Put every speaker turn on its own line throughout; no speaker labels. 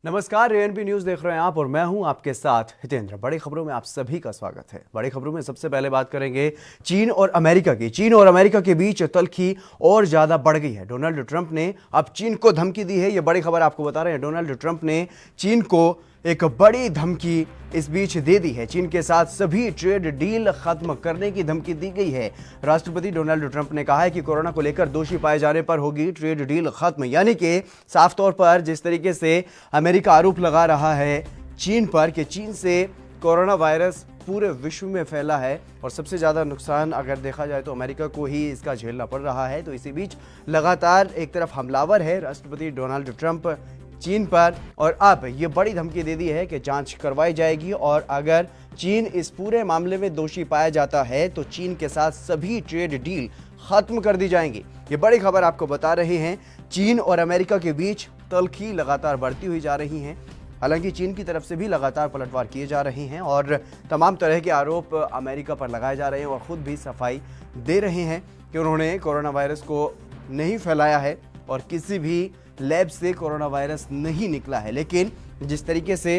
नमस्कार, ANP news देख रहे हैं आप और मैं हूं आपके साथ हितेंद्र। बड़ी खबरों में आप सभी का स्वागत है। बड़ी खबरों में सबसे पहले बात करेंगे चीन और अमेरिका की। चीन और अमेरिका के बीच तल्खी और ज्यादा बढ़ गई है। डोनाल्ड ट्रंप ने अब चीन को धमकी दी है। यह बड़ी खबर आपको बता रहे हैं। डोनाल्ड ट्रंप ने चीन को एक बड़ी धमकी इस बीच दे दी है। चीन के साथ सभी ट्रेड डील खत्म करने की धमकी दी गई है। राष्ट्रपति डोनाल्ड ट्रंप ने कहा है कि कोरोना को लेकर दोषी पाए जाने पर होगी ट्रेड डील खत्म। यानी कि साफ तौर पर जिस तरीके से अमेरिका आरोप लगा रहा है चीन पर कि चीन से कोरोना वायरस पूरे विश्व में फैला है और सबसे ज्यादा नुकसान अगर देखा जाए तो अमेरिका को ही इसका झेलना पड़ रहा है। तो इसी बीच लगातार एक तरफ हमलावर है राष्ट्रपति डोनाल्ड ट्रंप चीन पर और अब ये बड़ी धमकी दे दी है कि जांच करवाई जाएगी और अगर चीन इस पूरे मामले में दोषी पाया जाता है तो चीन के साथ सभी ट्रेड डील खत्म कर दी जाएंगी। ये बड़ी खबर आपको बता रहे हैं। चीन और अमेरिका के बीच तल्खी लगातार बढ़ती हुई जा रही है। हालांकि चीन की तरफ से भी लगातार पलटवार किए जा रहे हैं और तमाम तरह के आरोप अमेरिका पर लगाए जा रहे हैं और खुद भी सफाई दे रहे हैं कि उन्होंने कोरोना वायरस को नहीं फैलाया है और किसी भी लैब से कोरोना वायरस नहीं निकला है। लेकिन जिस तरीके से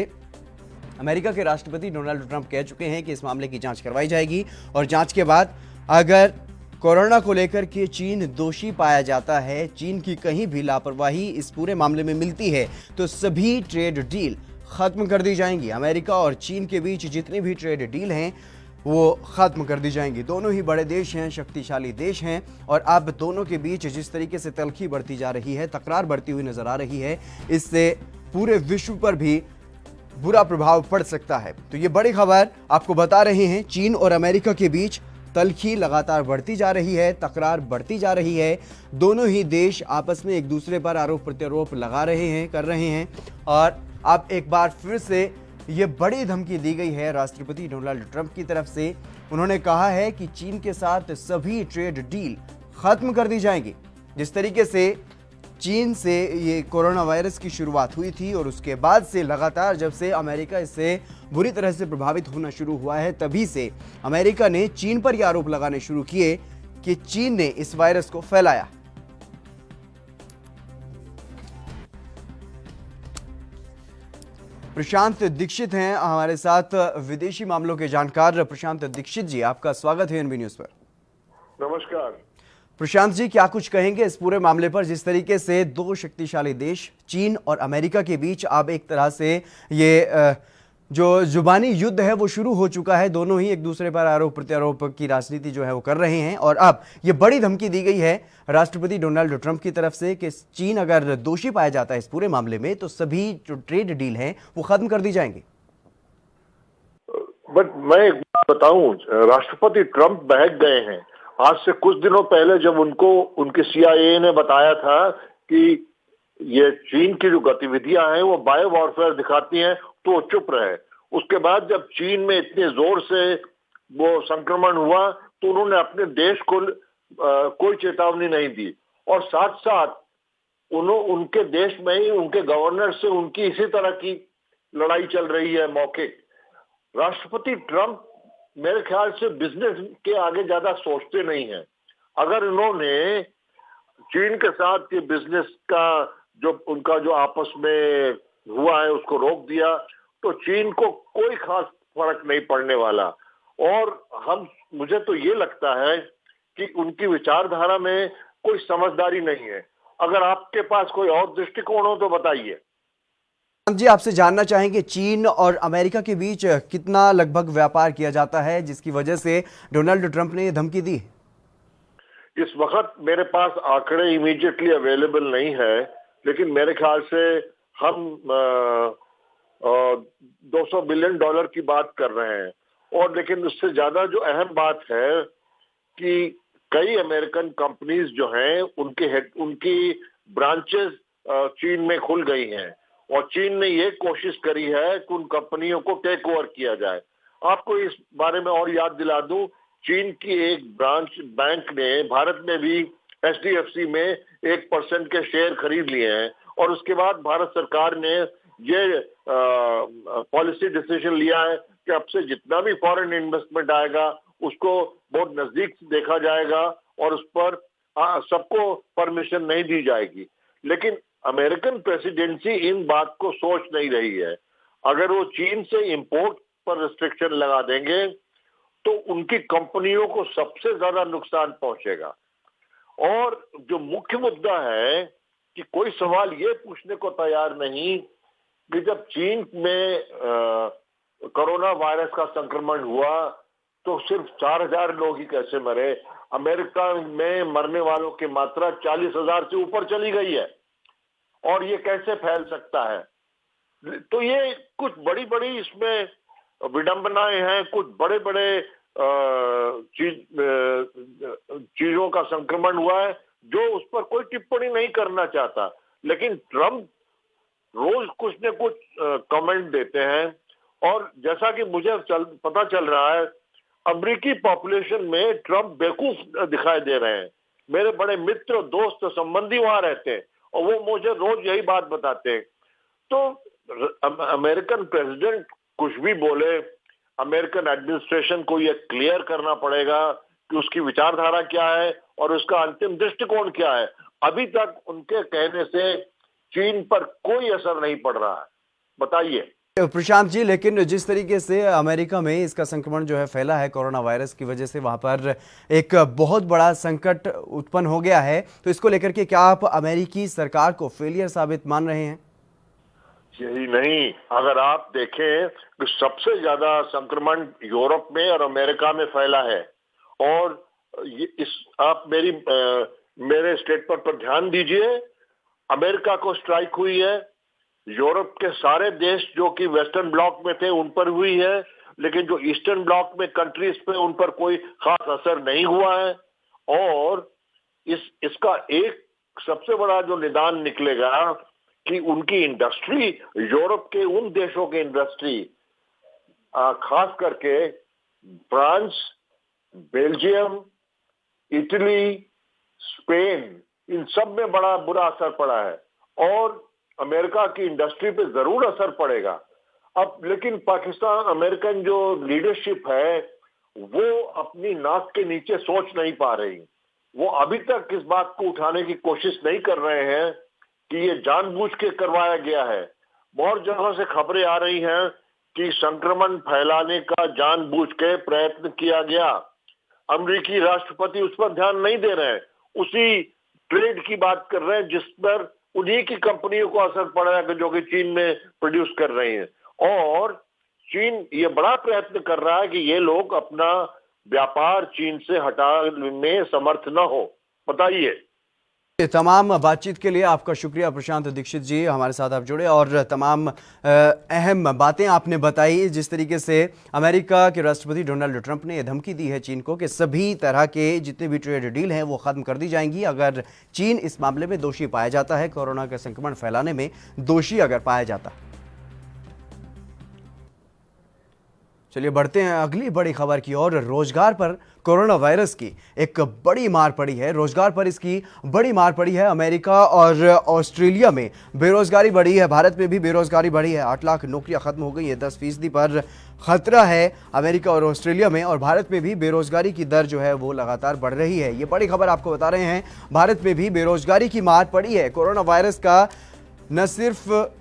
अमेरिका के राष्ट्रपति डोनाल्ड ट्रंप कह चुके हैं कि इस मामले की जांच करवाई जाएगी और जांच के बाद अगर कोरोना को लेकर के चीन दोषी पाया जाता है, चीन की कहीं भी लापरवाही इस पूरे मामले में मिलती है तो सभी ट्रेड डील खत्म कर दी जाएंगी। अमेरिका और चीन के बीच जितनी भी ट्रेड डील हैं वो खत्म कर दी जाएंगी। दोनों ही बड़े देश हैं, शक्तिशाली देश हैं और अब दोनों के बीच जिस तरीके से तल्खी बढ़ती जा रही है, तकरार बढ़ती हुई नजर आ रही है, इससे पूरे विश्व पर भी बुरा प्रभाव पड़ सकता है। तो ये बड़ी खबर आपको बता रहे हैं। चीन और अमेरिका के बीच तल्खी लगातार बढ़ती जा रही है, तकरार बढ़ती जा रही है। दोनों ही देश आपस में एक दूसरे पर आरोप प्रत्यारोप लगा रहे हैं, कर रहे हैं और अब एक बार फिर से ये बड़ी धमकी दी गई है राष्ट्रपति डोनाल्ड ट्रंप की तरफ से। उन्होंने कहा है कि चीन के साथ सभी ट्रेड डील खत्म कर दी जाएगी। जिस तरीके से चीन से ये कोरोना वायरस की शुरुआत हुई थी और उसके बाद से लगातार जब से अमेरिका इससे बुरी तरह से प्रभावित होना शुरू हुआ है, तभी से अमेरिका ने चीन पर यह आरोप लगाने शुरू किए कि चीन ने इस वायरस को फैलाया। प्रशांत दीक्षित हैं हमारे साथ, विदेशी मामलों के जानकार। प्रशांत दीक्षित जी, आपका स्वागत है एएनबी न्यूज पर।
नमस्कार
प्रशांत जी, क्या कुछ कहेंगे इस पूरे मामले पर, जिस तरीके से दो शक्तिशाली देश चीन और अमेरिका के बीच अब एक तरह से ये जो जुबानी युद्ध है वो शुरू हो चुका है। दोनों ही एक दूसरे पर आरोप प्रत्यारोप की राजनीति जो है वो कर रहे हैं और अब ये बड़ी धमकी दी गई है राष्ट्रपति डोनाल्ड ट्रंप की तरफ से कि चीन अगर दोषी पाया जाता है इस पूरे मामले में तो सभी जो ट्रेड डील हैं वो खत्म कर दी जाएंगी।
बट मैं एक बात बताऊं, राष्ट्रपति ट्रंप बहक गए हैं। आज से कुछ दिनों पहले जब उनको उनके CIA ने बताया था कि ये चीन की जो गतिविधियां हैं वो बायो वॉरफेयर दिखाती हैं तो वो चुप रहे। उसके बाद जब चीन में इतने जोर से वो संक्रमण हुआ तो उन्होंने अपने देश को कोई चेतावनी नहीं दी और साथ साथ उनके देश में ही उनके गवर्नर से उनकी इसी तरह की लड़ाई चल रही है मौखिक। राष्ट्रपति ट्रंप मेरे ख्याल से बिजनेस के आगे ज्यादा सोचते नहीं हैं। अगर इन्होंने चीन के साथ ये बिजनेस का जो उनका जो आपस में हुआ है उसको रोक दिया तो चीन को कोई खास फर्क नहीं पड़ने वाला। और मुझे तो ये लगता है कि उनकी विचारधारा में कोई समझदारी नहीं है। अगर आपके पास कोई और दृष्टिकोण हो तो बताइए।
जी, आपसे जानना चाहेंगे चीन और अमेरिका के बीच कितना लगभग व्यापार किया जाता है जिसकी वजह से डोनाल्ड ट्रंप ने ये धमकी दी?
इस वक्त मेरे पास आंकड़े इमीडिएटली अवेलेबल नहीं है, लेकिन मेरे ख्याल से हम $200 बिलियन की बात कर रहे हैं। और लेकिन उससे ज्यादा जो अहम बात है कि कई अमेरिकन कंपनीज जो हैं उनकी ब्रांचेस चीन में खुल गई हैं और चीन ने ये कोशिश करी है कि उन कंपनियों को टेक ओवर किया जाए। आपको इस बारे में और याद दिला दूं, चीन की एक ब्रांच बैंक ने भारत में भी HDFC में 1% के शेयर खरीद लिए हैं और उसके बाद भारत सरकार ने ये पॉलिसी डिसीजन लिया है कि अब से जितना भी फॉरेन इन्वेस्टमेंट आएगा उसको बहुत नजदीक से देखा जाएगा और उस पर सबको परमिशन नहीं दी जाएगी। लेकिन अमेरिकन प्रेसिडेंसी इन बात को सोच नहीं रही है। अगर वो चीन से इंपोर्ट पर रिस्ट्रिक्शन लगा देंगे तो उनकी कंपनियों को सबसे ज्यादा नुकसान पहुंचेगा। और जो मुख्य मुद्दा है कि कोई सवाल ये पूछने को तैयार नहीं कि जब चीन में कोरोना वायरस का संक्रमण हुआ तो सिर्फ 4,000 लोग ही कैसे मरे, अमेरिका में मरने वालों की मात्रा 40,000 से ऊपर चली गई है, और ये कैसे फैल सकता है। तो ये कुछ बड़ी बड़ी इसमें विडंबनाएं हैं, कुछ बड़े बड़े चीजों का संक्रमण हुआ है जो उस पर कोई टिप्पणी नहीं करना चाहता। लेकिन ट्रंप रोज कुछ न कुछ कमेंट देते हैं, और जैसा कि मुझे पता चल रहा है अमेरिकी पॉपुलेशन में ट्रंप बेवकूफ दिखाई दे रहे हैं। मेरे बड़े मित्र, दोस्त, संबंधी वहां रहते हैं और वो मुझे रोज यही बात बताते हैं। तो अमेरिकन प्रेसिडेंट कुछ भी बोले, अमेरिकन एडमिनिस्ट्रेशन को ये क्लियर करना पड़ेगा कि उसकी विचारधारा क्या है और उसका अंतिम दृष्टिकोण क्या है। अभी तक उनके कहने से चीन पर कोई असर नहीं पड़ रहा है। बताइए
प्रशांत जी, लेकिन जिस तरीके से अमेरिका में इसका संक्रमण जो है फैला है कोरोना वायरस की वजह से, वहां पर एक बहुत बड़ा संकट उत्पन्न हो गया है, तो इसको लेकर के क्या आप अमेरिकी सरकार को फेलियर साबित मान रहे हैं?
यही नहीं, अगर आप देखें तो सबसे ज्यादा संक्रमण यूरोप में और अमेरिका में फैला है। और आप मेरे स्टेटमेंट पर ध्यान दीजिए, अमेरिका को स्ट्राइक हुई है, यूरोप के सारे देश जो कि वेस्टर्न ब्लॉक में थे उन पर हुई है, लेकिन जो ईस्टर्न ब्लॉक में कंट्रीज पे उन पर कोई खास असर नहीं हुआ है। और इसका एक सबसे बड़ा जो निदान निकलेगा कि उनकी इंडस्ट्री, यूरोप के उन देशों की इंडस्ट्री, खास करके फ्रांस, बेल्जियम, इटली, स्पेन, इन सब में बड़ा बुरा असर पड़ा है और अमेरिका की इंडस्ट्री पे जरूर असर पड़ेगा। अब लेकिन पाकिस्तान, अमेरिकन जो लीडरशिप है वो अपनी नाक के नीचे सोच नहीं पा रही। वो अभी तक इस बात को उठाने की कोशिश नहीं कर रहे हैं कि ये जानबूझ के करवाया गया है। बहुत जगह से खबरें आ रही हैं कि संक्रमण फैलाने का जानबूझ के प्रयत्न किया गया। अमेरिकी राष्ट्रपति उस पर ध्यान नहीं दे रहे हैं, उसी ट्रेड की बात कर रहे हैं जिस पर उन्हीं की कंपनियों को असर पड़ा है जो कि चीन में प्रोड्यूस कर रही हैं। और चीन ये बड़ा प्रयत्न कर रहा है कि ये लोग अपना व्यापार चीन से हटाने में समर्थ न हो। बताइए।
तमाम बातचीत के लिए आपका शुक्रिया प्रशांत दीक्षित जी, हमारे साथ आप जुड़े और तमाम अहम बातें आपने बताई। जिस तरीके से अमेरिका के राष्ट्रपति डोनाल्ड ट्रंप ने धमकी दी है चीन को कि सभी तरह के जितने भी ट्रेड डील हैं वो ख़त्म कर दी जाएंगी अगर चीन इस मामले में दोषी पाया जाता है, कोरोना का संक्रमण फैलाने में दोषी अगर पाया जाता है। चलिए बढ़ते हैं अगली बड़ी खबर की ओर। रोजगार पर कोरोना वायरस की एक बड़ी मार पड़ी है। रोजगार पर इसकी बड़ी मार पड़ी है। अमेरिका और ऑस्ट्रेलिया में बेरोजगारी बढ़ी है, भारत में भी बेरोजगारी बढ़ी है। 8 लाख नौकरियां खत्म हो गई है, 10% पर खतरा है अमेरिका और ऑस्ट्रेलिया में। और भारत में भी बेरोजगारी की दर जो है वो लगातार बढ़ रही है। ये बड़ी खबर आपको बता रहे हैं। भारत में भी बेरोजगारी की मार पड़ी है। कोरोना वायरस का न सिर्फ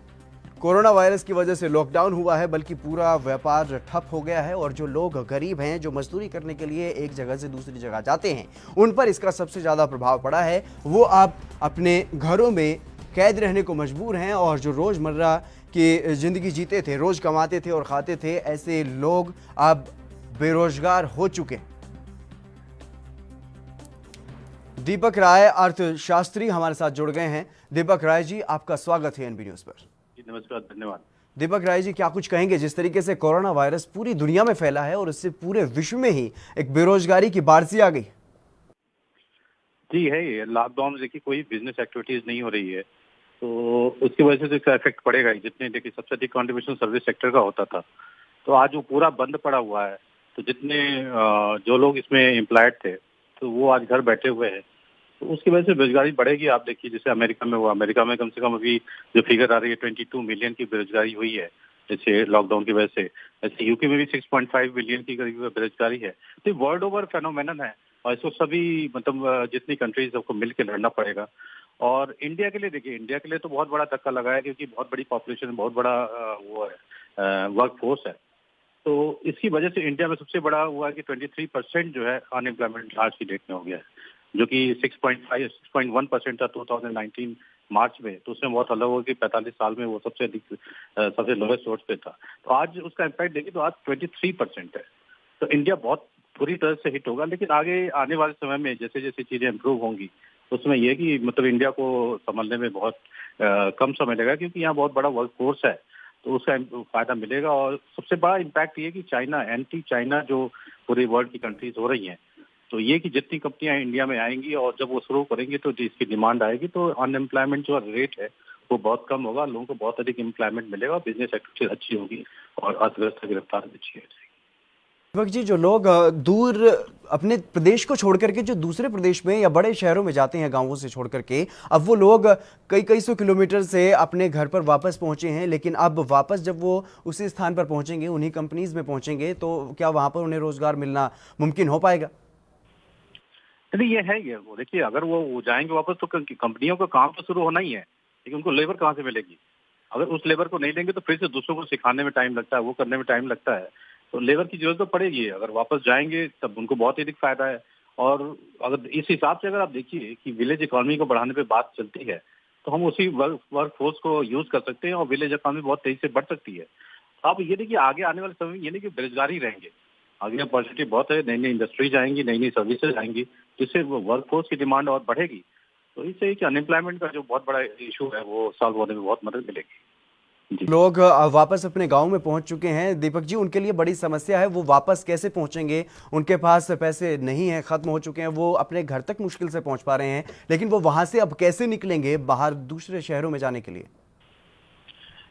कोरोना वायरस की वजह से लॉकडाउन हुआ है बल्कि पूरा व्यापार ठप हो गया है। और जो लोग गरीब हैं, जो मजदूरी करने के लिए एक जगह से दूसरी जगह जाते हैं, उन पर इसका सबसे ज़्यादा प्रभाव पड़ा है। वो अब अपने घरों में कैद रहने को मजबूर हैं और जो रोज़मर्रा की ज़िंदगी जीते थे, रोज़ कमाते थे और खाते थे, ऐसे लोग अब बेरोजगार हो चुके हैं। दीपक राय अर्थशास्त्री हमारे साथ जुड़ गए हैं। दीपक राय जी, आपका स्वागत है एनबी न्यूज़ पर।
नमस्कार, धन्यवाद।
दीपक राय जी, क्या कुछ कहेंगे जिस तरीके से कोरोना वायरस पूरी दुनिया में फैला है और इससे पूरे विश्व में ही एक बेरोजगारी की बाढ़ आ गई?
जी है, ये लॉकडाउन देखिए कोई बिजनेस एक्टिविटीज नहीं हो रही है तो उसकी वजह से तो इसका इफेक्ट पड़ेगा ही। जितने देखिए सबसे अधिक कॉन्ट्रीब्यूशन सर्विस सेक्टर का होता था तो आज वो पूरा बंद पड़ा हुआ है। तो जितने जो लोग इसमें एम्प्लॉयड थे तो वो आज घर बैठे हुए हैं, तो उसकी वजह से बेरोजगारी बढ़ेगी। आप देखिए जैसे अमेरिका में हुआ, अमेरिका में कम से कम अभी जो फिगर आ रही है 22 मिलियन की बेरोजगारी हुई है जैसे लॉकडाउन की वजह से। ऐसे यूके में भी 6.5 मिलियन की करीब बेरोजगारी है। तो वर्ल्ड ओवर फेनोमेनन है और इसको सभी मतलब जितनी कंट्रीज सबको मिलकर लड़ना पड़ेगा। और इंडिया के लिए देखिए, इंडिया के लिए तो बहुत बड़ा धक्का लगा है, क्योंकि बहुत बड़ी पॉपुलेशन, बहुत बड़ा वो है वर्क फोर्स है। तो इसकी वजह से इंडिया में सबसे बड़ा हुआ है कि 23% जो है अनएम्प्लॉयमेंट आज की डेट में हो गया है, जो कि 6.1% था 2019 मार्च में। तो उसमें बहुत अलग होगा कि 45 साल में वो सबसे अधिक, सबसे लोएस्ट सोर्स पे था। तो आज उसका इम्पैक्ट देखिए तो आज 23% है। तो इंडिया बहुत पूरी तरह से हिट होगा, लेकिन आगे आने वाले समय में जैसे जैसे चीजें इम्प्रूव होंगी, उसमें यह कि मतलब इंडिया को संभलने में बहुत कम समय लगेगा, क्योंकि यहाँ बहुत बड़ा वर्क फोर्स है, तो उसका फायदा मिलेगा। और सबसे बड़ा इम्पैक्ट ये कि चाइना, एंटी चाइना जो पूरे वर्ल्ड की कंट्रीज हो रही हैं, तो ये कि जितनी कंपनियां इंडिया में आएंगी और जब वो शुरू करेंगी तो इसकी डिमांड आएगी, तो अनएम्प्लॉयमेंट जो रेट है वो बहुत कम होगा, लोगों को बहुत अधिक एम्प्लॉयमेंट मिलेगा, बिजनेस एक्टिविटी अच्छी होगी और अर्थव्यवस्था की रफ्तार अच्छी है।
दीपक जी, जो लोग दूर अपने प्रदेश को छोड़ करके जो दूसरे प्रदेश में या बड़े शहरों में जाते हैं गांवों से छोड़ करके, अब वो लोग कई कई सौ किलोमीटर से अपने घर पर वापस पहुंचे हैं, लेकिन अब वापस जब वो उसी स्थान पर पहुंचेंगे, उन्हीं कंपनीज में पहुंचेंगे, तो क्या वहां पर उन्हें रोजगार मिलना मुमकिन हो पाएगा?
नहीं, ये है, ये वो देखिए, अगर वो जाएंगे वापस तो कंपनियों का काम तो शुरू होना ही है, लेकिन उनको लेबर कहाँ से मिलेगी? अगर उस लेबर को नहीं लेंगे तो फिर से दूसरों को सिखाने में टाइम लगता है, वो करने में टाइम लगता है, तो लेबर की जरूरत तो पड़ेगी। अगर वापस जाएंगे तब उनको बहुत ही अधिक फायदा है। और अगर इस हिसाब से अगर आप देखिए कि विलेज इकोनॉमी को बढ़ाने पे बात चलती है, तो हम उसी वर्क फोर्स को यूज कर सकते हैं और विलेज इकोनॉमी बहुत तेजी से बढ़ सकती है। आप ये देखिए, आगे आने वाले समय में ये नहीं कि बेरोजगारी रहेंगे, आगे अपॉर्चुनिटी बहुत है, नई नई इंडस्ट्रीज आएंगी, नई नई सर्विसेज आएंगी, जिससे वर्क फोर्स की डिमांड और बढ़ेगी। तो इससे कि अनएम्प्लॉयमेंट का जो बहुत बड़ा इशू है वो सॉल्व होने में बहुत मदद मिलेगी।
लोग वापस अपने गांव में पहुंच चुके हैं दीपक जी, उनके लिए बड़ी समस्या है, वो वापस कैसे पहुंचेंगे? उनके पास पैसे नहीं है, खत्म हो चुके हैं, वो अपने घर तक मुश्किल से पहुंच पा रहे हैं, लेकिन वो वहां से अब कैसे निकलेंगे बाहर दूसरे शहरों में जाने के लिए?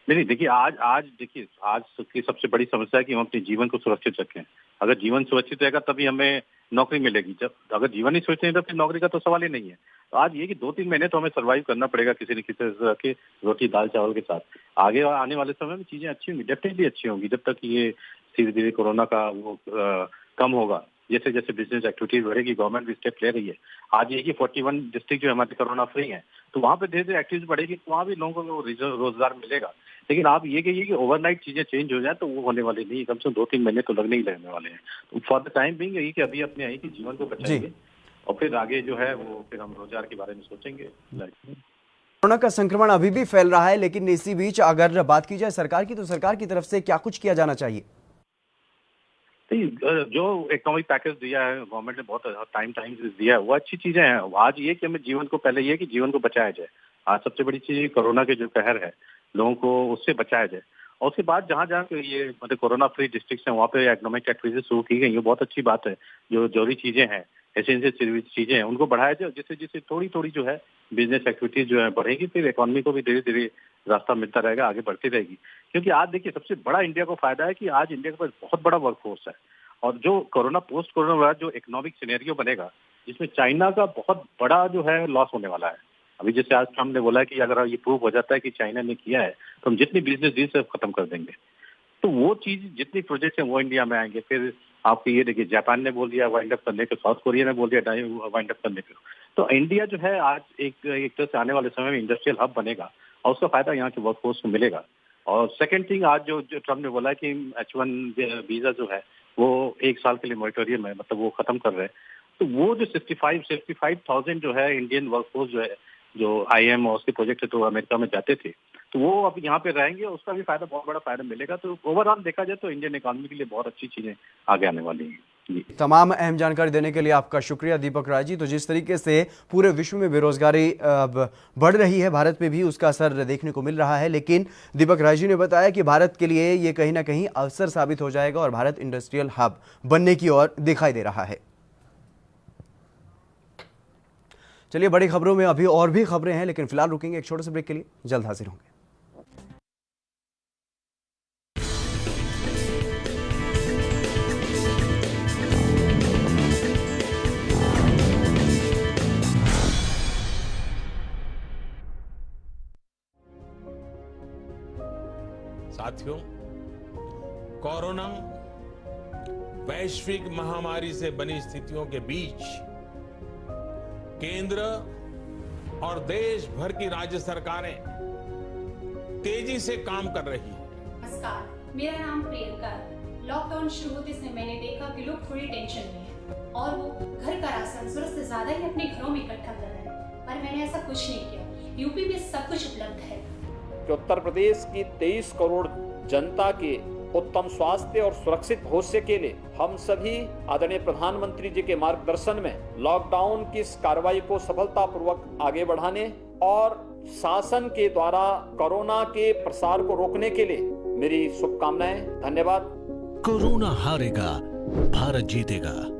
नहीं देखिए, आज देखिए, आज की सबसे बड़ी समस्या है कि हम अपने जीवन को सुरक्षित रखें। अगर जीवन सुरक्षित रहेगा तभी हमें नौकरी मिलेगी। जब अगर जीवन ही सुरक्षित नहीं तो फिर नौकरी का तो सवाल ही नहीं है। तो आज ये कि 2-3 महीने तो हमें सर्वाइव करना पड़ेगा किसी न किसी तरह के रोटी दाल चावल के साथ। आगे आने वाले समय में चीजें अच्छी होंगी, डेफिनेटली अच्छी होंगी, जब तक ये धीरे धीरे कोरोना का वो कम होगा। जैसे जैसे बिजनेस एक्टिविटीज बढ़ेगी, गवर्नमेंट भी स्टेप ले रही है। आज ये कि 41 डिस्ट्रिक्ट जो हमारे कोरोना फ्री है, तो वहाँ पे धीरे धीरे एक्टिविटीज बढ़ेगी, तो वहाँ भी लोगों को रोजगार मिलेगा। लेकिन आप ये कहिए कि ओवरनाइट चीजें चेंज हो जाए तो वो होने वाली नहीं, कम से कम 2-3 महीने तो लगने ही लगने वाले हैं। तो फॉर द टाइम बिंग यही कि अभी अपने आई कि जीवन को बचाएंगे और फिर आगे जो है वो फिर हम रोजगार के बारे में सोचेंगे।
कोरोना का संक्रमण अभी भी फैल रहा है, लेकिन इसी बीच अगर बात की जाए सरकार की, तो सरकार की तरफ से क्या कुछ किया जाना चाहिए?
जो इकोनॉमिक पैकेज दिया है गवर्नमेंट ने, बहुत टाइम दिया है, वो अच्छी चीजें हैं। आज ये कि हमें जीवन को, पहले ये कि जीवन को बचाया जाए। आज सबसे बड़ी चीज कोरोना के जो कहर है, लोगों को उससे बचाया जाए। और उसके बाद जहाँ जहाँ ये मतलब कोरोना फ्री डिस्ट्रिक्ट हैं, वहाँ पे इकोनॉमिक एक्टिविटीज शुरू की गई, ये बहुत अच्छी बात है। जो जरूरी चीजें हैं, एसेंशियल चीजें हैं, उनको बढ़ाया जाए, जिससे जिससे थोड़ी थोड़ी जो है बिजनेस एक्टिविटीज जो है बढ़ेगी, फिर इकोनॉमी को भी धीरे धीरे रास्ता मिलता रहेगा, आगे बढ़ती रहेगी। क्योंकि आज देखिए, सबसे बड़ा इंडिया को फायदा है कि आज इंडिया के पास बहुत बड़ा वर्क फोर्स है। और जो कोरोना पोस्ट कोरोना जो इकोनॉमिक सिनेरियो बनेगा, जिसमें चाइना का बहुत बड़ा जो है लॉस होने वाला है। अभी जैसे आज ट्रम्प ने बोला है कि अगर ये प्रूव हो जाता है कि चाइना ने किया है, तो हम जितनी बिजनेस डील से खत्म कर देंगे। तो वो चीज, जितनी प्रोजेक्ट है वो इंडिया में आएंगे। फिर आपको ये देखिए, जापान ने बोल दिया वाइंड अप करने को, साउथ कोरिया ने बोल दिया वाइंड अप करने को। तो इंडिया जो है आज एक तरह से आने वाले समय में इंडस्ट्रियल हब बनेगा और उसका फायदा यहाँ के वर्क फोर्स को मिलेगा। और सेकंड थिंग, आज जो ट्रम्प ने बोला है कि H1 वीजा जो है वो 1 साल के लिए मॉरिटोरियम है, मतलब वो खत्म कर रहे हैं। तो वो जो 65,000 जो है इंडियन वर्क फोर्स जो है, जो IIM और उसके प्रोजेक्ट तो अमेरिका में जाते थे, तो वो अब यहाँ पे रहेंगे, उसका भी फायदा, बहुत बड़ा फायदा मिलेगा। तो ओवरऑल देखा जाए तो इंडियन इकोनॉमी के लिए बहुत अच्छी चीजें आगे आने वाली हैं।
तमाम अहम जानकारी देने के लिए आपका शुक्रिया दीपक राय जी। तो जिस तरीके से पूरे विश्व में बेरोजगारी बढ़ रही है, भारत में भी उसका असर देखने को मिल रहा है, लेकिन दीपक राय जी ने बताया कि भारत के लिए ये कहीं ना कहीं अवसर साबित हो जाएगा और भारत इंडस्ट्रियल हब बनने की ओर दिखाई दे रहा है। चलिए, बड़ी खबरों में अभी और भी खबरें हैं, लेकिन फिलहाल रुकेंगे एक छोटे से ब्रेक के लिए, जल्द हाजिर होंगे।
साथियों, कोरोना वैश्विक महामारी से बनी स्थितियों के बीच केंद्र और देश भर की राज्य सरकारें तेजी से काम कर रही हैं।
नमस्कार, मेरा नाम प्रियंका है। लॉकडाउन शुरू होते से मैंने देखा कि लोग थोड़ी टेंशन में हैं और वो घर का राशन जरूरत से ज्यादा ही अपने घरों में इकट्ठा कर रहे हैं, पर मैंने ऐसा कुछ नहीं किया। यूपी में सब कुछ उपलब्ध है।
कि उत्तर प्रदेश की 23 करोड़ जनता के उत्तम स्वास्थ्य और सुरक्षित भविष्य के लिए हम सभी आदरणीय प्रधानमंत्री जी के मार्गदर्शन में लॉकडाउन की इस कार्रवाई को सफलतापूर्वक आगे बढ़ाने और शासन के द्वारा कोरोना के प्रसार को रोकने के लिए मेरी शुभकामनाएं। धन्यवाद।
कोरोना हारेगा, भारत जीतेगा।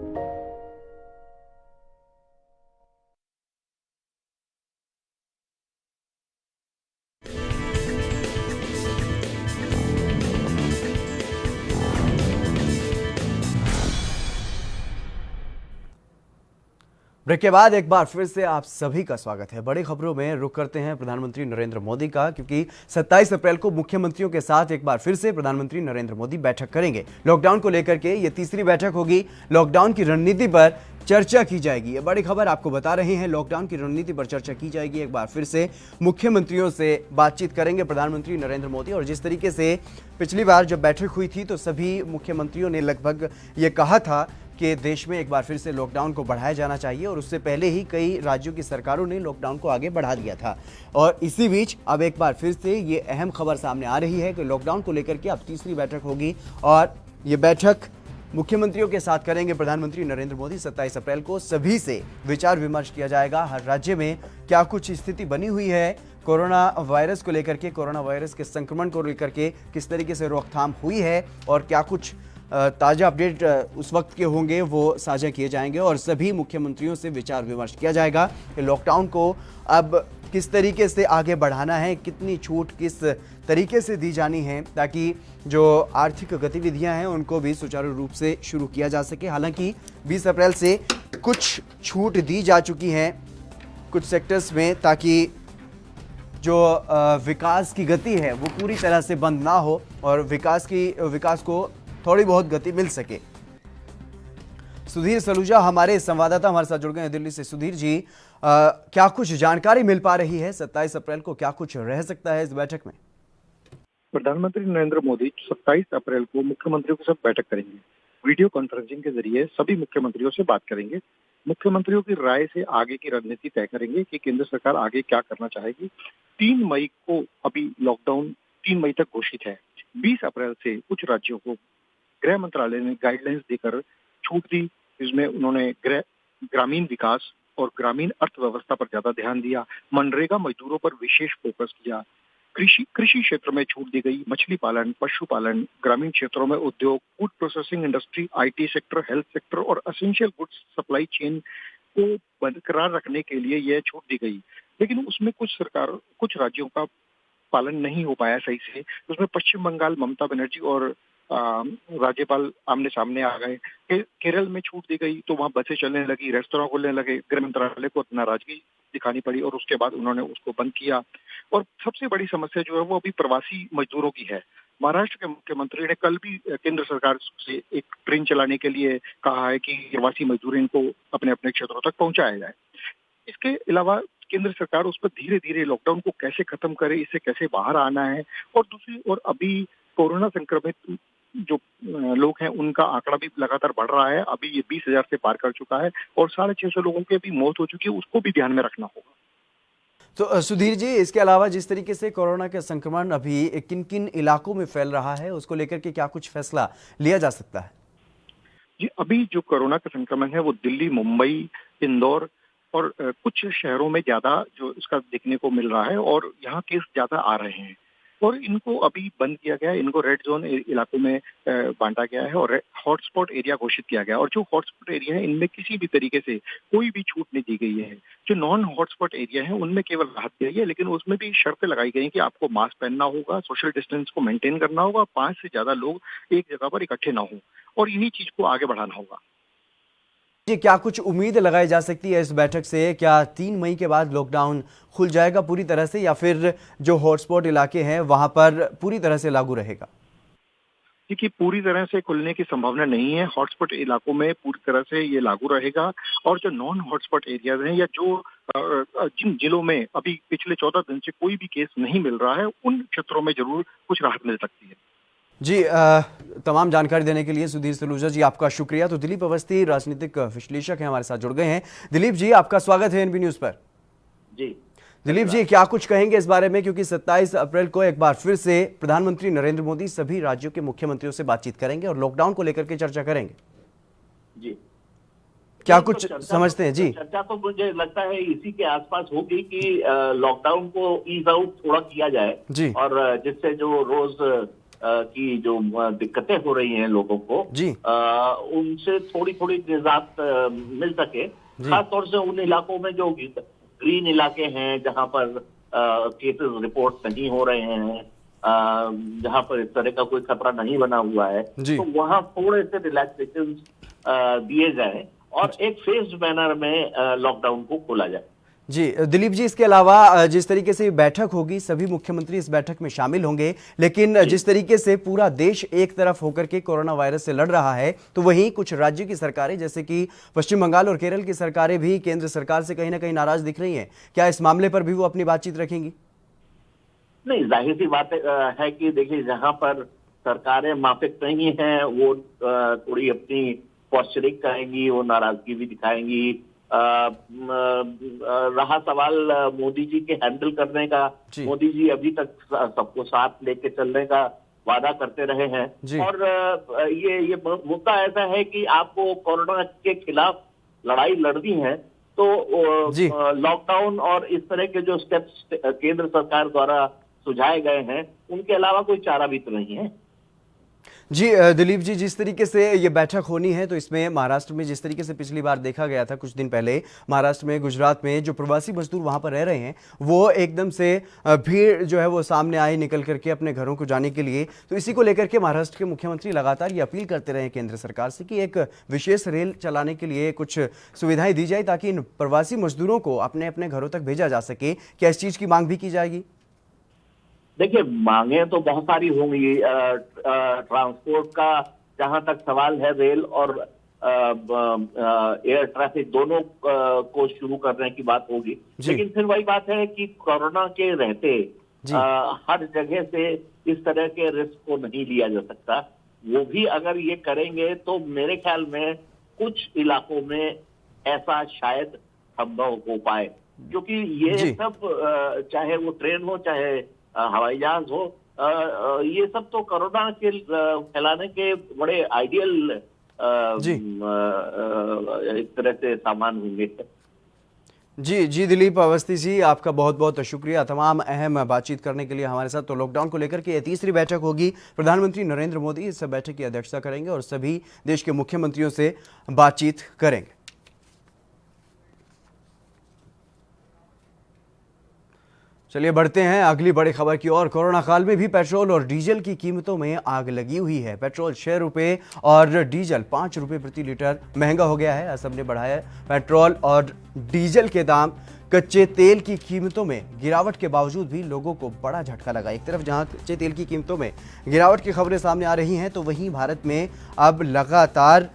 ब्रेक के बाद एक बार फिर से आप सभी का स्वागत है। बड़ी खबरों में रुख करते हैं प्रधानमंत्री नरेंद्र मोदी का, क्योंकि 27 अप्रैल को मुख्यमंत्रियों के साथ एक बार फिर से प्रधानमंत्री नरेंद्र मोदी बैठक करेंगे। लॉकडाउन को लेकर के ये तीसरी बैठक होगी। लॉकडाउन की रणनीति पर चर्चा की जाएगी। ये बड़ी खबर आपको बता रहे हैं। लॉकडाउन की रणनीति पर चर्चा की जाएगी। एक बार फिर से मुख्यमंत्रियों से बातचीत करेंगे प्रधानमंत्री नरेंद्र मोदी। और जिस तरीके से पिछली बार जब बैठक हुई थी तो सभी मुख्यमंत्रियों ने लगभग ये कहा था कि देश में एक बार फिर से लॉकडाउन को बढ़ाया जाना चाहिए, और उससे पहले ही कई राज्यों की सरकारों ने लॉकडाउन को आगे बढ़ा दिया था। और इसी बीच अब एक बार फिर से ये अहम खबर सामने आ रही है कि लॉकडाउन को लेकर के अब तीसरी बैठक होगी, और ये बैठक मुख्यमंत्रियों के साथ करेंगे प्रधानमंत्री नरेंद्र मोदी। 27 अप्रैल को सभी से विचार विमर्श किया जाएगा। हर राज्य में क्या कुछ स्थिति बनी हुई है कोरोना वायरस को लेकर के, कोरोना वायरस के संक्रमण को लेकर के किस तरीके से रोकथाम हुई है, और क्या कुछ ताज़ा अपडेट उस वक्त के होंगे वो साझा किए जाएंगे। और सभी मुख्यमंत्रियों से विचार विमर्श किया जाएगा कि लॉकडाउन को अब किस तरीके से आगे बढ़ाना है, कितनी छूट किस तरीके से दी जानी है, ताकि जो आर्थिक गतिविधियां हैं उनको भी सुचारू रूप से शुरू किया जा सके। हालांकि 20 अप्रैल से कुछ छूट दी जा चुकी हैं कुछ सेक्टर्स में, ताकि जो विकास की गति है वो पूरी तरह से बंद ना हो और विकास को थोड़ी बहुत गति मिल सके। सुधीर सलूजा हमारे संवाददाता हमारे साथ जुड़ गए हैं दिल्ली से। सुधीर जी, क्या कुछ जानकारी मिल पा रही है 27 अप्रैल को, क्या कुछ रह सकता है इस बैठक में?
प्रधानमंत्री नरेंद्र मोदी 27 अप्रैल को मुख्यमंत्रियों के साथ बैठक करेंगे। वीडियो कॉन्फ्रेंसिंग के जरिए सभी मुख्यमंत्रियों से बात करेंगे। मुख्यमंत्रियों की राय से आगे की रणनीति तय करेंगे कि केंद्र सरकार आगे क्या करना चाहेगी। 3 मई को अभी लॉकडाउन 3 मई तक घोषित है। 20 अप्रैल से कुछ राज्यों को गृह मंत्रालय ने गाइडलाइंस देकर छूट दी, जिसमें उन्होंने ग्रामीण विकास और ग्रामीण अर्थव्यवस्था पर ज्यादा ध्यान दिया। मनरेगा मजदूरों पर विशेष फोकस किया। कृषि क्षेत्र में छूट दी गई। मछली पालन, पशुपालन, ग्रामीण क्षेत्रों में उद्योग, food processing industry, IT sector, health sector और एसेंशियल गुड्स सप्लाई चेन को बरकरार रखने के लिए यह छूट दी गई। लेकिन उसमें कुछ राज्यों का पालन नहीं हो पाया सही से। उसमें पश्चिम बंगाल ममता बनर्जी और राज्यपाल आमने सामने आ गए। केरल में छूट दी गई तो वहां बसें चलने लगी, रेस्तोरां खुलने लगे। गृह मंत्रालय को नाराजगी दिखानी पड़ी और उसके बाद उन्होंने उसको बंद किया। और सबसे बड़ी समस्या जो है वो अभी प्रवासी मजदूरों की है। महाराष्ट्र के मुख्यमंत्री ने कल भी केंद्र सरकार से एक ट्रेन चलाने के लिए कहा है कि प्रवासी मजदूर इनको अपने अपने क्षेत्रों तक पहुंचाया जाए। इसके अलावा केंद्र सरकार उस पर धीरे धीरे लॉकडाउन को कैसे खत्म करे, इससे कैसे बाहर आना है। और दूसरी ओर अभी कोरोना संक्रमित जो लोग हैं उनका आंकड़ा भी लगातार बढ़ रहा है। अभी ये 20,000 से पार कर चुका है और 650 लोगों की भी मौत हो चुकी है। उसको भी ध्यान में रखना होगा।
तो सुधीर जी, इसके अलावा जिस तरीके से कोरोना का संक्रमण अभी किन किन इलाकों में फैल रहा है, उसको लेकर के क्या कुछ फैसला लिया जा सकता है?
जी, अभी जो कोरोना का संक्रमण है वो दिल्ली, मुंबई, इंदौर और कुछ शहरों में ज्यादा जो इसका देखने को मिल रहा है और यहाँ केस ज्यादा आ रहे हैं और इनको अभी बंद किया गया है। इनको रेड जोन इलाकों में बांटा गया है और हॉटस्पॉट एरिया घोषित किया गया है। और जो हॉटस्पॉट एरिया है इनमें किसी भी तरीके से कोई भी छूट नहीं दी गई है। जो नॉन हॉटस्पॉट एरिया है उनमें केवल राहत दी गई है, लेकिन उसमें भी शर्तें लगाई गई हैं कि आपको मास्क पहनना होगा, सोशल डिस्टेंस को मेंटेन करना होगा, 5 से ज्यादा लोग एक जगह पर इकट्ठे ना हो और इन्हीं चीज को आगे बढ़ाना होगा।
जी, क्या कुछ उम्मीद लगाई जा सकती है इस बैठक से? क्या 3 मई के बाद लॉकडाउन खुल जाएगा पूरी तरह से, या फिर जो हॉटस्पॉट इलाके हैं वहां पर पूरी तरह से लागू रहेगा?
देखिए, पूरी तरह से खुलने की संभावना नहीं है। हॉटस्पॉट इलाकों में पूरी तरह से ये लागू रहेगा और जो नॉन हॉटस्पॉट एरियाज हैं या जो जिन जिलों में अभी पिछले 14 दिन से कोई भी केस नहीं मिल रहा है, उन क्षेत्रों में जरूर कुछ राहत मिल सकती है।
जी, तमाम जानकारी देने के लिए सुधीर सलूजा जी आपका शुक्रिया। तो दिलीप अवस्थी राजनीतिक विश्लेषक हैं, हमारे साथ जुड़ गए हैं। दिलीप जी, आपका स्वागत है एनबी न्यूज पर।
जी
दिलीप जी, क्या कुछ कहेंगे इस बारे में, क्योंकि 27 अप्रैल को एक बार फिर से प्रधानमंत्री नरेंद्र मोदी सभी राज्यों के मुख्यमंत्रियों से बातचीत करेंगे और लॉकडाउन को लेकर के चर्चा करेंगे।
जी,
क्या कुछ समझते हैं? जी,
चर्चा तो मुझे लगता है इसी के आसपास होगी कि लॉकडाउन को ईज आउट थोड़ा किया जाए
जी,
और जिससे जो रोज की जो दिक्कतें हो रही हैं लोगों को
जी,
उनसे थोड़ी थोड़ी निजात मिल सके। खासतौर से उन इलाकों में जो ग्रीन इलाके हैं, जहां पर केसेस रिपोर्ट नहीं हो रहे हैं, जहां पर इस तरह का कोई खतरा नहीं बना हुआ है, तो वहां थोड़े से रिलैक्सेशन दिए जाए और एक फेज्ड मैनर में लॉकडाउन को खोला जाए।
जी दिलीप जी, इसके अलावा जिस तरीके से बैठक होगी, सभी मुख्यमंत्री इस बैठक में शामिल होंगे, लेकिन जिस तरीके से पूरा देश एक तरफ होकर के कोरोना वायरस से लड़ रहा है, तो वहीं कुछ राज्यों की सरकारें जैसे कि पश्चिम बंगाल और केरल की सरकारें भी केंद्र सरकार से कहीं ना कहीं नाराज दिख रही हैं। क्या इस मामले पर भी वो अपनी बातचीत रखेंगी?
नहीं, जाहिर सी बात है कि देखिए, जहां पर सरकारें माफिक नहीं हैं, वो थोड़ी अपनी पॉस्चरिंग करेंगी, वो नाराजगी भी दिखाएंगी। रहा सवाल मोदी जी के हैंडल करने का, मोदी जी अभी तक सबको साथ लेके चलने का वादा करते रहे हैं और ये मुद्दा ऐसा है कि आपको कोरोना के खिलाफ लड़ाई लड़नी है तो लॉकडाउन और इस तरह के जो स्टेप्स केंद्र सरकार द्वारा सुझाए गए हैं, उनके अलावा कोई चारा भी तो नहीं है।
जी दिलीप जी, जिस तरीके से ये बैठक होनी है, तो इसमें महाराष्ट्र में जिस तरीके से पिछली बार देखा गया था कुछ दिन पहले, महाराष्ट्र में, गुजरात में जो प्रवासी मजदूर वहां पर रह रहे हैं, वो एकदम से भीड़ जो है वो सामने आई निकल करके अपने घरों को जाने के लिए। तो इसी को लेकर के महाराष्ट्र के मुख्यमंत्री लगातार ये अपील करते रहे केंद्र सरकार से कि एक विशेष रेल चलाने के लिए कुछ सुविधाएं दी जाए ताकि इन प्रवासी मजदूरों को अपने अपने घरों तक भेजा जा सके। क्या इस चीज की मांग भी की जाएगी?
देखिए, मांगे तो बहुत सारी होंगी। ट्रांसपोर्ट का जहां तक सवाल है, रेल और एयर ट्रैफिक दोनों को शुरू करने की बात होगी, लेकिन फिर वही बात है कि कोरोना के रहते हर जगह से इस तरह के रिस्क को नहीं लिया जा सकता। वो भी अगर ये करेंगे तो मेरे ख्याल में कुछ इलाकों में ऐसा शायद संभव हो पाए, क्योंकि ये सब चाहे वो ट्रेन हो चाहे हवाई जहाज हो, ये सब तो कोरोना के फैलाने के बड़े आइडियल एक तरह से सामान होंगे।
जी दिलीप अवस्थी जी, आपका बहुत बहुत शुक्रिया तमाम अहम बातचीत करने के लिए हमारे साथ। तो लॉकडाउन को लेकर के ये तीसरी बैठक होगी। प्रधानमंत्री नरेंद्र मोदी इस बैठक की अध्यक्षता करेंगे और सभी देश के मुख्यमंत्रियों से बातचीत करेंगे। चलिए बढ़ते हैं अगली बड़ी खबर की ओर। कोरोना काल में भी पेट्रोल और डीजल की कीमतों में आग लगी हुई है। पेट्रोल 6 रुपये और डीजल 5 रुपये प्रति लीटर महंगा हो गया है। असम ने बढ़ाया है पेट्रोल और डीजल के दाम। कच्चे तेल की कीमतों में गिरावट के बावजूद भी लोगों को बड़ा झटका लगा। एक तरफ जहां कच्चे तेल की कीमतों में गिरावट की खबरें सामने आ रही हैं, तो वहीं भारत में अब लगातार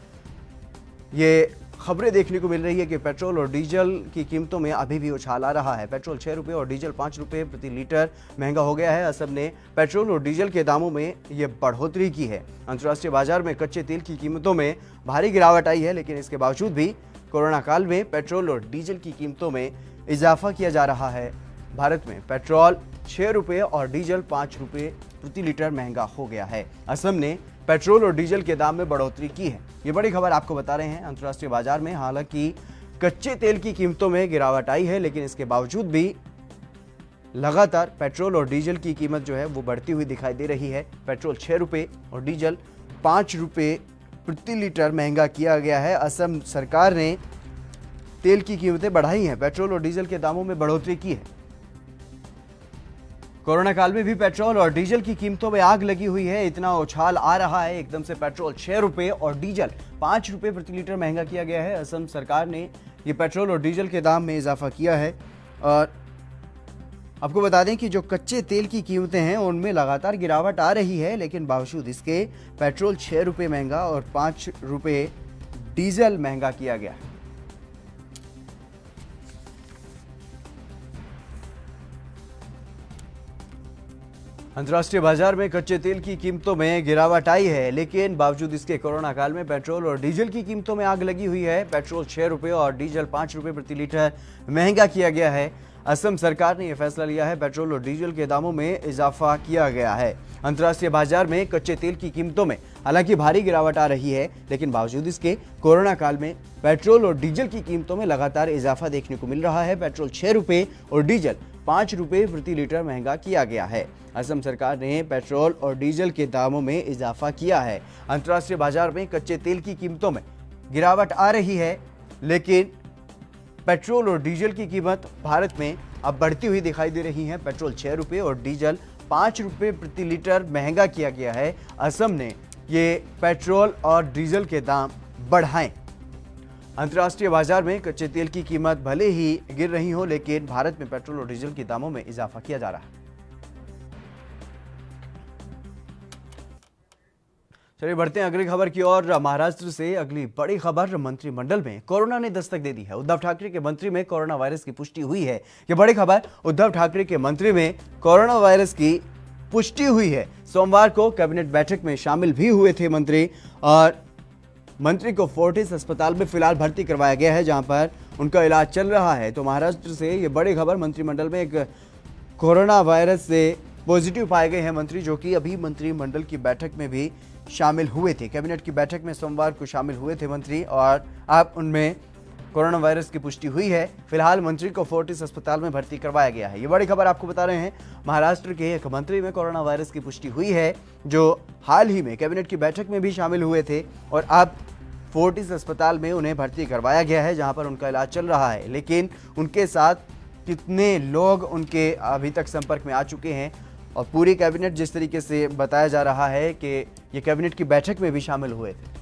ये खबरें देखने को मिल रही है कि पेट्रोल और डीजल की कीमतों में अभी भी उछाल आ रहा है। पेट्रोल 6 रुपये और डीजल 5 रुपये प्रति लीटर महंगा हो गया है। असम ने पेट्रोल और डीजल के दामों में ये बढ़ोतरी की है। अंतर्राष्ट्रीय बाजार में कच्चे तेल की कीमतों में भारी गिरावट आई है, लेकिन इसके बावजूद भी कोरोना काल में पेट्रोल और डीजल की कीमतों में इजाफा किया जा रहा है। भारत में पेट्रोल 6 रुपये और डीजल 5 रुपये प्रति लीटर महंगा हो गया है। असम ने पेट्रोल और डीजल के दाम में बढ़ोतरी की है। ये बड़ी खबर आपको बता रहे हैं। अंतर्राष्ट्रीय बाजार में हालांकि कच्चे तेल की कीमतों में गिरावट आई है, लेकिन इसके बावजूद भी लगातार पेट्रोल और डीजल की कीमत जो है वो बढ़ती हुई दिखाई दे रही है। पेट्रोल 6 रुपये और डीजल 5 रुपये प्रति लीटर महंगा किया गया है। असम सरकार ने तेल की कीमतें बढ़ाई हैं, पेट्रोल और डीजल के दामों में बढ़ोतरी की है। कोरोना काल में भी पेट्रोल और डीजल की कीमतों में आग लगी हुई है। इतना उछाल आ रहा है, एकदम से पेट्रोल 6 रुपये और डीजल 5 रुपये प्रति लीटर महंगा किया गया है। असम सरकार ने ये पेट्रोल और डीजल के दाम में इजाफा किया है। और आपको बता दें कि जो कच्चे तेल की कीमतें हैं उनमें लगातार गिरावट आ रही है, लेकिन बावजूद इसके पेट्रोल 6 रुपये महंगा और 5 रुपये डीजल महंगा किया गया है। अंतर्राष्ट्रीय बाजार में कच्चे तेल की कीमतों में गिरावट आई है, लेकिन बावजूद इसके कोरोना काल में पेट्रोल और डीजल की कीमतों में आग लगी हुई है। पेट्रोल 6 रुपये और डीजल 5 रुपये प्रति लीटर महंगा किया गया है। असम सरकार ने यह फैसला लिया है। पेट्रोल और डीजल के दामों में इजाफा किया गया है। अंतर्राष्ट्रीय बाजार में कच्चे तेल की कीमतों में हालांकि भारी गिरावट आ रही है, लेकिन बावजूद इसके कोरोना काल में पेट्रोल और डीजल की कीमतों में लगातार इजाफा देखने को मिल रहा है। पेट्रोल 6 रुपये और डीजल 5 रुपये प्रति लीटर महंगा किया गया है। असम सरकार ने पेट्रोल और डीजल के दामों में इजाफा किया है। अंतर्राष्ट्रीय बाजार में कच्चे तेल की कीमतों में गिरावट आ रही है, लेकिन पेट्रोल और डीजल की कीमत भारत में अब बढ़ती हुई दिखाई दे रही है। पेट्रोल 6 रुपये और डीजल 5 रुपये प्रति लीटर महंगा किया गया है। असम ने ये पेट्रोल और डीजल के दाम बढ़ाए। अंतर्राष्ट्रीय बाजार में कच्चे तेल की कीमत भले ही गिर रही हो, लेकिन भारत में पेट्रोल और डीजल के दामों में इजाफा किया जा रहा है। चलिए बढ़ते हैं अगली खबर की ओर। महाराष्ट्र से अगली बड़ी खबर, मंत्रिमंडल में कोरोना ने दस्तक दे दी है। उद्धव ठाकरे के मंत्री में कोरोना वायरस की पुष्टि हुई है। यह बड़ी खबर, उद्धव ठाकरे के मंत्री में कोरोना वायरस की पुष्टि हुई है। सोमवार को कैबिनेट बैठक में शामिल भी हुए थे मंत्री, और मंत्री को फोर्टिस अस्पताल में फिलहाल भर्ती करवाया गया है, जहां पर उनका इलाज चल रहा है। तो महाराष्ट्र से ये बड़ी खबर, मंत्रिमंडल में एक कोरोना वायरस से पॉजिटिव पाए गए हैं मंत्री, जो कि अभी मंत्रिमंडल की बैठक में भी शामिल हुए थे। कैबिनेट की बैठक में सोमवार को शामिल हुए थे मंत्री, और अब उनमें कोरोना वायरस की पुष्टि हुई है। फिलहाल मंत्री को फोर्टिस अस्पताल में भर्ती करवाया गया है। ये बड़ी खबर आपको बता रहे हैं। महाराष्ट्र के एक मंत्री में कोरोना वायरस की पुष्टि हुई है, जो हाल ही में कैबिनेट की बैठक में भी शामिल हुए थे, और अब फोर्टिस अस्पताल में उन्हें भर्ती करवाया गया है, जहां पर उनका इलाज चल रहा है। लेकिन उनके साथ कितने लोग उनके अभी तक संपर्क में आ चुके हैं, और पूरी कैबिनेट जिस तरीके से बताया जा रहा है कि ये कैबिनेट की बैठक में भी शामिल हुए थे।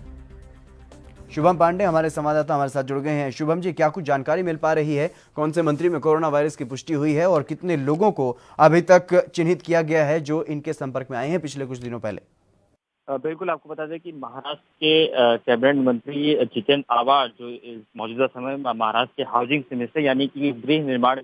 शुभम पांडे हमारे संवाददाता हमारे साथ जुड़ गए हैं। शुभम जी, क्या कुछ जानकारी मिल पा रही है? कौन से मंत्री में कोरोना वायरस की पुष्टि हुई है, और कितने लोगों को अभी तक चिन्हित किया गया है जो इनके संपर्क में आए हैं पिछले कुछ दिनों पहले?
बिल्कुल, आपको बता दें कि महाराष्ट्र के कैबिनेट मंत्री जितेंद्र आवाड़ जो मौजूदा समय में महाराष्ट्र के हाउसिंग मिनिस्टर यानी कि गृह निर्माण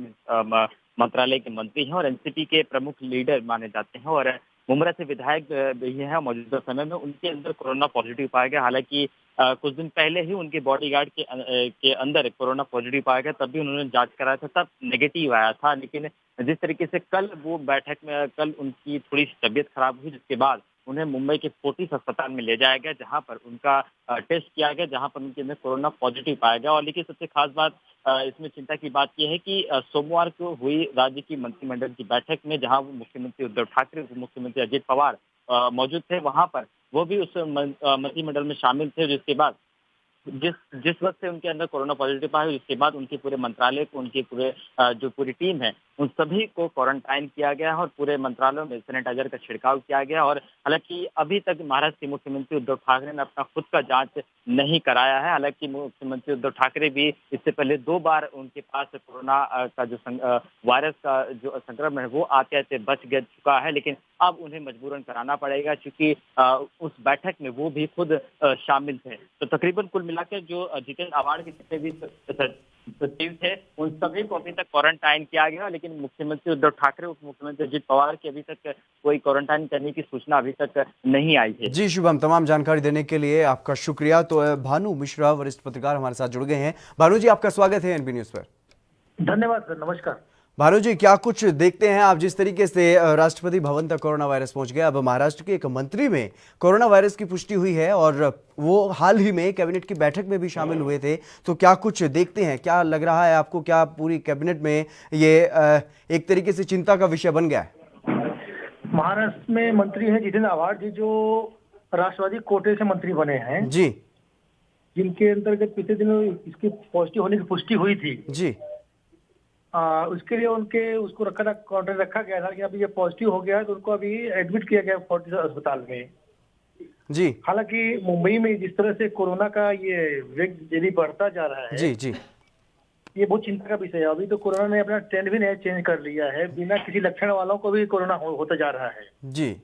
मंत्रालय के मंत्री हैं, और एनसीपी के प्रमुख लीडर माने जाते हैं, और मुमरा से विधायक भी हैं। मौजूदा समय में उनके अंदर कोरोना पॉजिटिव पाया गया। हालांकि कुछ दिन पहले ही उनके बॉडीगार्ड के अंदर कोरोना पॉजिटिव पाया गया, तब भी उन्होंने जांच कराया था, तब नेगेटिव आया था। लेकिन जिस तरीके से कल वो बैठक में कल उनकी थोड़ी तबीयत खराब हुई, जिसके बाद उन्हें मुंबई के फोर्टिस अस्पताल में ले जाया गया, जहां पर उनका टेस्ट किया गया, जहां पर उनके अंदर कोरोना पॉजिटिव पाया गया। और लेकिन सबसे खास बात इसमें चिंता की बात यह है कि सोमवार को हुई राज्य की मंत्रिमंडल की बैठक में, जहां मुख्यमंत्री उद्धव ठाकरे, उप मुख्यमंत्री अजित पवार मौजूद थे, वहां पर वो भी उस मंत्रिमंडल में शामिल थे। जिसके बाद जिस वक्त से उनके अंदर कोरोना पॉजिटिव पाया, उसके बाद उनके पूरे मंत्रालय को, उनके पूरे जो पूरी टीम है, उन सभी को क्वारंटाइन किया गया है, और पूरे मंत्रालयों में सैनिटाइजर का छिड़काव किया गया। और हालांकि अभी तक महाराष्ट्र के मुख्यमंत्री उद्धव ठाकरे ने अपना खुद का जांच नहीं कराया है। हालांकि मुख्यमंत्री उद्धव ठाकरे भी इससे पहले 2 बार उनके पास कोरोना का जो वायरस का जो संक्रमण है वो आते आते बच चुका है, लेकिन अब उन्हें मजबूरन कराना पड़ेगा, क्योंकि उस बैठक में वो भी खुद शामिल थे। तो तकरीबन कुल मिलाकर जो जितेंद्र आवाड़ के जितने भी सचिव थे, उन सभी को अभी तक क्वारंटाइन किया गया। लेकिन मुख्यमंत्री उद्धव ठाकरे, उप मुख्यमंत्री अजित पवार की अभी तक कोई क्वारंटाइन करने की सूचना अभी तक नहीं आई है।
जी शुभम, तमाम जानकारी देने के लिए आपका शुक्रिया। तो भानु मिश्रा, वरिष्ठ पत्रकार, हमारे साथ जुड़ गए हैं। भानु जी, आपका स्वागत है एनबी न्यूज पर।
धन्यवाद सर, नमस्कार।
भानु जी, क्या कुछ देखते हैं आप? जिस तरीके से राष्ट्रपति भवन तक कोरोना वायरस पहुंच गया, अब महाराष्ट्र के एक मंत्री में कोरोना वायरस की पुष्टि हुई है, और वो हाल ही में कैबिनेट की बैठक में भी शामिल हुए थे। तो क्या कुछ देखते हैं? क्या लग रहा है आपको? क्या पूरी कैबिनेट में ये एक तरीके से चिंता का विषय बन गया है?
महाराष्ट्र में मंत्री है जितेंद्र आवाड़ जी, जो राष्ट्रवादी कोटे से मंत्री बने हैं
जी,
जिनके अंतर्गत पिछले दिनों इसकी पॉजिटिव होने की पुष्टि हुई थी
जी।
उसके लिए उसको कॉन्ट्रैक्ट रखा गया था कि अभी ये पॉजिटिव हो गया है, तो उनको अभी एडमिट किया गया फोर्टिस अस्पताल में
जी।
हालांकि मुंबई में जिस तरह से कोरोना का ये वेग यदि बढ़ता जा रहा है,
जी जी,
ये बहुत चिंता का विषय है। अभी तो कोरोना ने अपना ट्रेंड भी नहीं चेंज कर लिया है, बिना किसी लक्षण वालों को भी कोरोना होता जा रहा है।
जी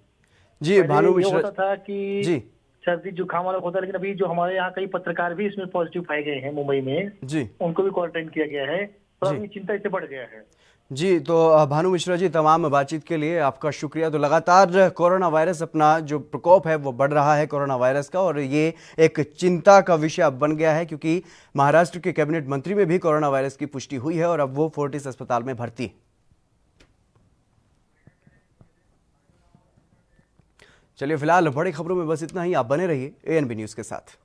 जी, भानु मिश्रा,
होता था कि
जी
सर्दी जुकाम वाला होता है, लेकिन अभी जो हमारे यहाँ कई पत्रकार भी इसमें पॉजिटिव पाए गए हैं मुंबई में
जी,
उनको भी क्वारंटाइन किया गया है। तो अभी चिंता इससे बढ़ गया है।
जी, तो भानु मिश्रा जी, तमाम बातचीत के लिए आपका शुक्रिया। तो लगातार कोरोना वायरस अपना जो प्रकोप है वो बढ़ रहा है कोरोना वायरस का, और ये एक चिंता का विषय अब बन गया है क्योंकि महाराष्ट्र के कैबिनेट मंत्री में भी कोरोना वायरस की पुष्टि हुई है और अब वो फोर्टिस अस्पताल में भर्ती। चलिए, फिलहाल बड़ी खबरों में बस इतना ही। आप बने रहिए ANB न्यूज के साथ।